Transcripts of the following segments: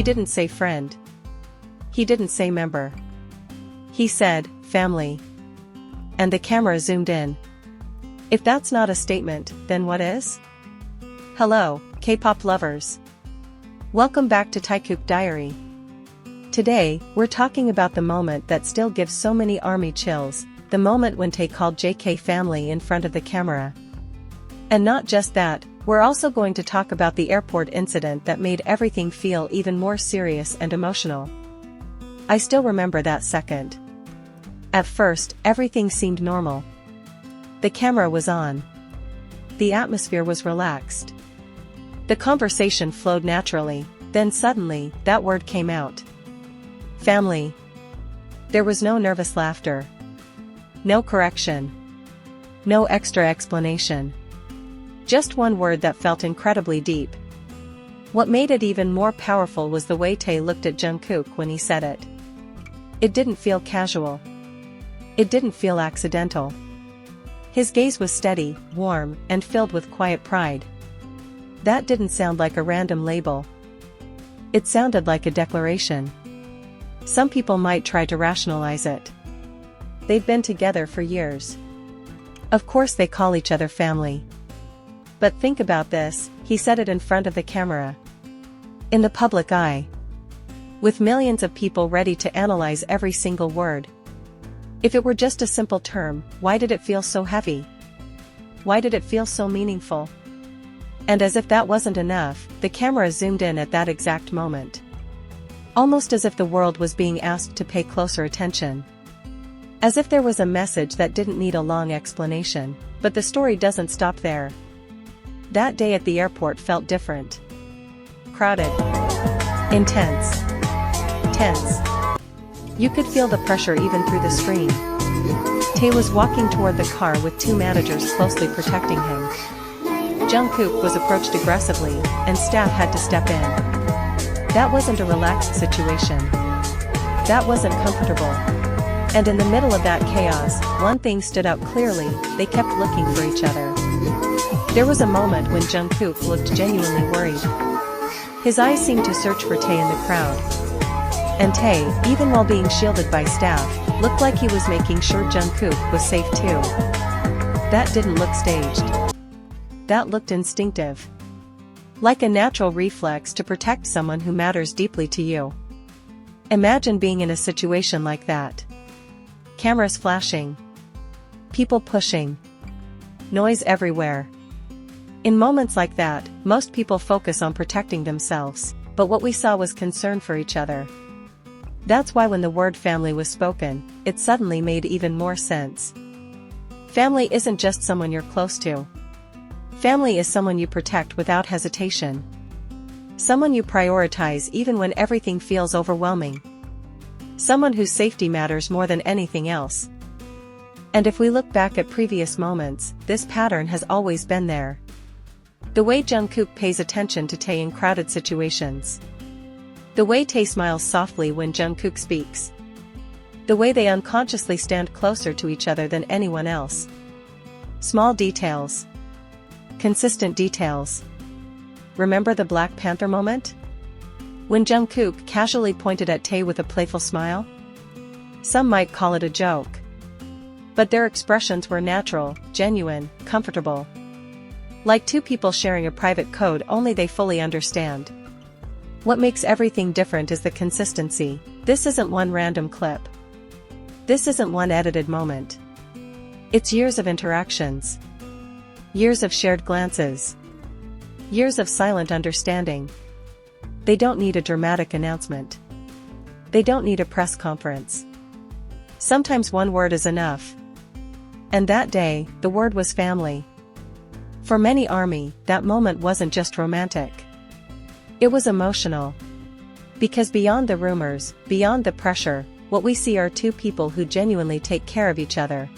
didn't say friend. He didn't say member. He said, family. And the camera zoomed in. If that's not a statement, then what is? Hello, K-pop lovers. Welcome back to Taekook Diary. Today, we're talking about the moment that still gives so many army chills, the moment when Tae called JK family in front of the camera. And not just that, we're also going to talk about the airport incident that made everything feel even more serious and emotional. I still remember that second. At first, everything seemed normal. The camera was on. The atmosphere was relaxed. The conversation flowed naturally, then suddenly, that word came out. Family. There was no nervous laughter. No correction. No extra explanation. Just one word that felt incredibly deep. What made it even more powerful was the way Tae looked at Jungkook when he said it. It didn't feel casual. It didn't feel accidental. His gaze was steady, warm, and filled with quiet pride. That didn't sound like a random label. It sounded like a declaration. Some people might try to rationalize it. They've been together for years. Of course they call each other family. But think about this, he said it in front of the camera. In the public eye. With millions of people ready to analyze every single word. If it were just a simple term, why did it feel so heavy? Why did it feel so meaningful? And as if that wasn't enough, the camera zoomed in at that exact moment. Almost as if the world was being asked to pay closer attention. As if there was a message that didn't need a long explanation, but the story doesn't stop there. That day at the airport felt different. Crowded. Intense. Tense. You could feel the pressure even through the screen. Tae was walking toward the car with two managers closely protecting him. Jungkook was approached aggressively, and staff had to step in. That wasn't a relaxed situation. That wasn't comfortable. And in the middle of that chaos, one thing stood out clearly, they kept looking for each other. There was a moment when Jungkook looked genuinely worried. His eyes seemed to search for Tae in the crowd. And Tae, even while being shielded by staff, looked like he was making sure Jungkook was safe too. That didn't look staged. That looked instinctive. Like a natural reflex to protect someone who matters deeply to you. Imagine being in a situation like that. Cameras flashing. People pushing. Noise everywhere. In moments like that, most people focus on protecting themselves, but what we saw was concern for each other. That's why when the word family was spoken, it suddenly made even more sense. Family isn't just someone you're close to. Family is someone you protect without hesitation. Someone you prioritize even when everything feels overwhelming. Someone whose safety matters more than anything else. And if we look back at previous moments, this pattern has always been there. The way Jungkook pays attention to Tae in crowded situations. The way Tae smiles softly when Jungkook speaks. The way they unconsciously stand closer to each other than anyone else. Small details. Consistent details. Remember the Black Panther moment? When Jungkook casually pointed at Tae with a playful smile? Some might call it a joke. But their expressions were natural, genuine, comfortable. Like two people sharing a private code only they fully understand. What makes everything different is the consistency. This isn't one random clip. This isn't one edited moment. It's years of interactions. Years of shared glances. Years of silent understanding. They don't need a dramatic announcement. They don't need a press conference. Sometimes one word is enough. And that day, the word was family. For many ARMY, that moment wasn't just romantic. It was emotional. Because beyond the rumors, beyond the pressure, what we see are two people who genuinely take care of each other.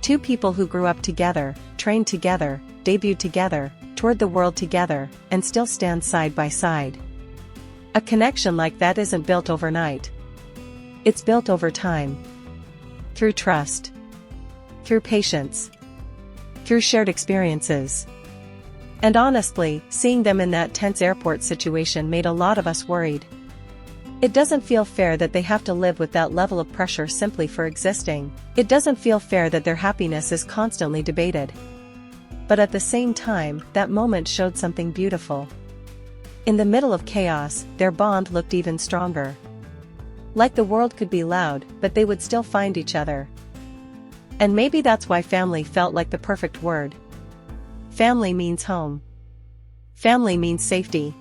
Two people who grew up together, trained together, debuted together, toured the world together, and still stand side by side. A connection like that isn't built overnight. It's built over time. Through trust. Through patience. Through shared experiences. And honestly, seeing them in that tense airport situation made a lot of us worried. It doesn't feel fair that they have to live with that level of pressure simply for existing. It doesn't feel fair that their happiness is constantly debated. But at the same time, that moment showed something beautiful. In the middle of chaos, their bond looked even stronger. Like the world could be loud, but they would still find each other. And maybe that's why family felt like the perfect word. Family means home. Family means safety.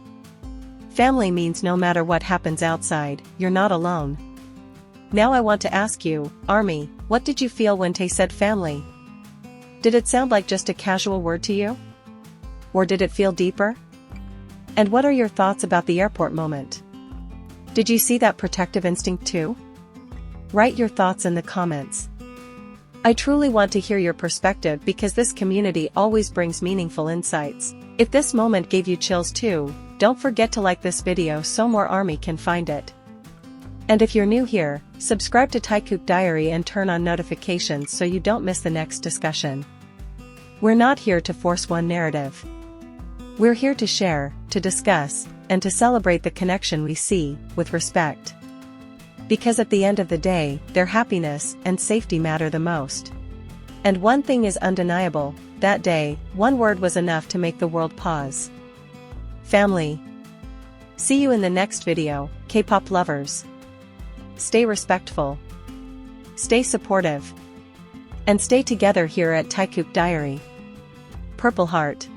Family means no matter what happens outside, you're not alone. Now I want to ask you, Army, what did you feel when Tae said family? Did it sound like just a casual word to you? Or did it feel deeper? And what are your thoughts about the airport moment? Did you see that protective instinct too? Write your thoughts in the comments. I truly want to hear your perspective because this community always brings meaningful insights. If this moment gave you chills too, don't forget to like this video so more Army can find it. And if you're new here, subscribe to Taekook Diary and turn on notifications so you don't miss the next discussion. We're not here to force one narrative. We're here to share, to discuss, and to celebrate the connection we see, with respect. Because at the end of the day, their happiness and safety matter the most. And one thing is undeniable, that day, one word was enough to make the world pause. Family. See you in the next video, K-pop lovers. Stay respectful. Stay supportive. And stay together here at Taekook Diary. Purple Heart.